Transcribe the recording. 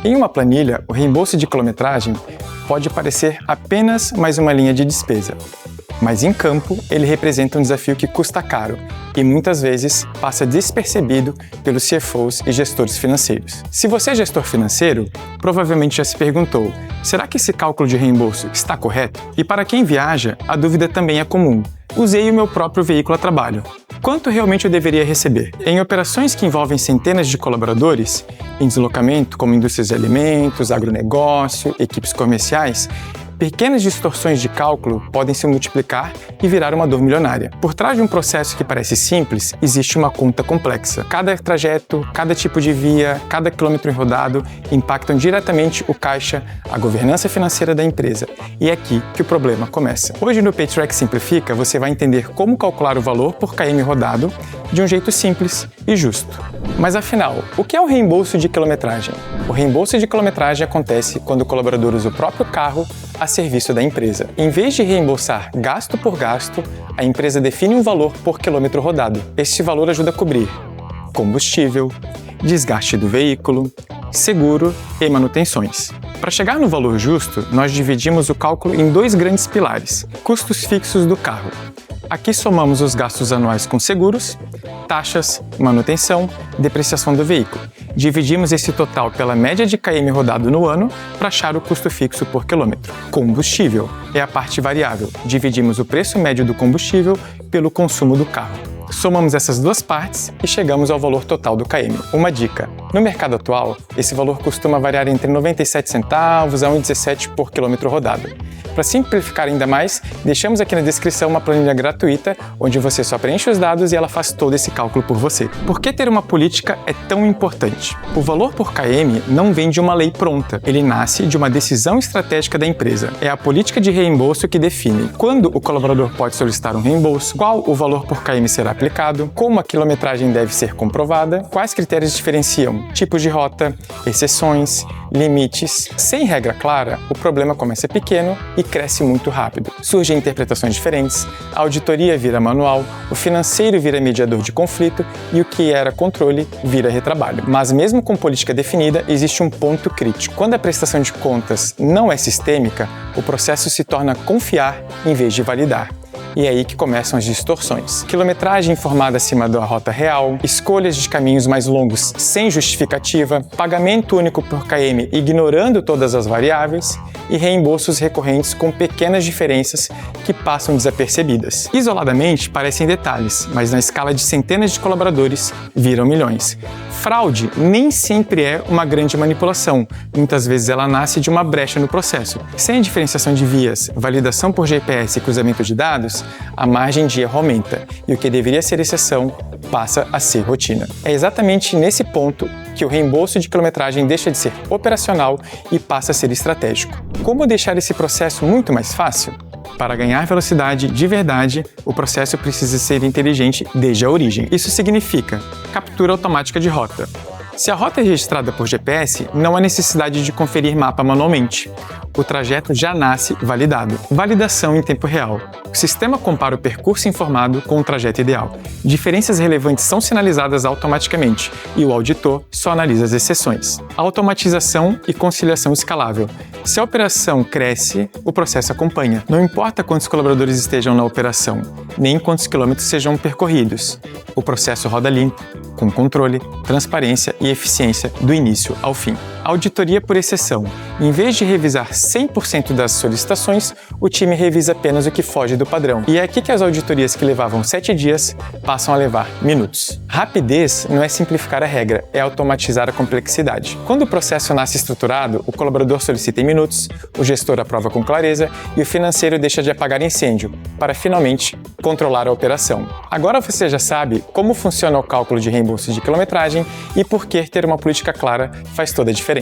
Em uma planilha, o reembolso de quilometragem pode parecer apenas mais uma linha de despesa, mas em campo ele representa um desafio que custa caro e muitas vezes passa despercebido pelos CFOs e gestores financeiros. Se você é gestor financeiro, provavelmente já se perguntou: será que esse cálculo de reembolso está correto? E para quem viaja, a dúvida também é comum. Usei o meu próprio veículo a trabalho. Quanto realmente eu deveria receber? Em operações que envolvem centenas de colaboradores, em deslocamento como indústrias de alimentos, agronegócio, equipes comerciais, pequenas distorções de cálculo podem se multiplicar e virar uma dor milionária. Por trás de um processo que parece simples, existe uma conta complexa. Cada trajeto, cada tipo de via, cada quilômetro rodado impactam diretamente o caixa, a governança financeira da empresa. E é aqui que o problema começa. Hoje no PayTrack Simplifica, você vai entender como calcular o valor por km rodado de um jeito simples e justo. Mas afinal, o que é o reembolso de quilometragem? O reembolso de quilometragem acontece quando o colaborador usa o próprio carro a serviço da empresa. Em vez de reembolsar gasto por gasto, a empresa define um valor por quilômetro rodado. Este valor ajuda a cobrir combustível, desgaste do veículo, seguro e manutenções. Para chegar no valor justo, nós dividimos o cálculo em dois grandes pilares: custos fixos do carro. Aqui somamos os gastos anuais com seguros, taxas, manutenção, depreciação do veículo. Dividimos esse total pela média de km rodado no ano para achar o custo fixo por quilômetro. Combustível é a parte variável. Dividimos o preço médio do combustível pelo consumo do carro. Somamos essas duas partes e chegamos ao valor total do km. Uma dica: no mercado atual, esse valor costuma variar entre 97 centavos a 1,17 por quilômetro rodado. Para simplificar ainda mais, deixamos aqui na descrição uma planilha gratuita, onde você só preenche os dados e ela faz todo esse cálculo por você. Por que ter uma política é tão importante? O valor por km não vem de uma lei pronta, ele nasce de uma decisão estratégica da empresa. É a política de reembolso que define quando o colaborador pode solicitar um reembolso, qual o valor por km será aplicado, como a quilometragem deve ser comprovada, quais critérios diferenciam tipos de rota, exceções, limites. Sem regra clara, o problema começa pequeno e cresce muito rápido. Surgem interpretações diferentes, a auditoria vira manual, o financeiro vira mediador de conflito e o que era controle vira retrabalho. Mas mesmo com política definida, existe um ponto crítico. Quando a prestação de contas não é sistêmica, o processo se torna confiar em vez de validar. E é aí que começam as distorções. Quilometragem informada acima da rota real, escolhas de caminhos mais longos sem justificativa, pagamento único por km ignorando todas as variáveis e reembolsos recorrentes com pequenas diferenças que passam desapercebidas. Isoladamente parecem detalhes, mas na escala de centenas de colaboradores viram milhões. Fraude nem sempre é uma grande manipulação, muitas vezes ela nasce de uma brecha no processo. Sem a diferenciação de vias, validação por GPS e cruzamento de dados, a margem de erro aumenta e o que deveria ser exceção passa a ser rotina. É exatamente nesse ponto que o reembolso de quilometragem deixa de ser operacional e passa a ser estratégico. Como deixar esse processo muito mais fácil? Para ganhar velocidade de verdade, o processo precisa ser inteligente desde a origem. Isso significa captura automática de rota. Se a rota é registrada por GPS, não há necessidade de conferir mapa manualmente. O trajeto já nasce validado. Validação em tempo real. O sistema compara o percurso informado com o trajeto ideal. Diferenças relevantes são sinalizadas automaticamente e o auditor só analisa as exceções. Automatização e conciliação escalável. Se a operação cresce, o processo acompanha. Não importa quantos colaboradores estejam na operação, nem quantos quilômetros sejam percorridos. O processo roda limpo, com controle, transparência e eficiência do início ao fim. Auditoria por exceção. Em vez de revisar 100% das solicitações, o time revisa apenas o que foge do padrão. E é aqui que as auditorias que levavam 7 dias passam a levar minutos. Rapidez não é simplificar a regra, é automatizar a complexidade. Quando o processo nasce estruturado, o colaborador solicita em minutos, o gestor aprova com clareza e o financeiro deixa de apagar incêndio, para finalmente controlar a operação. Agora você já sabe como funciona o cálculo de reembolso de quilometragem e por que ter uma política clara faz toda a diferença.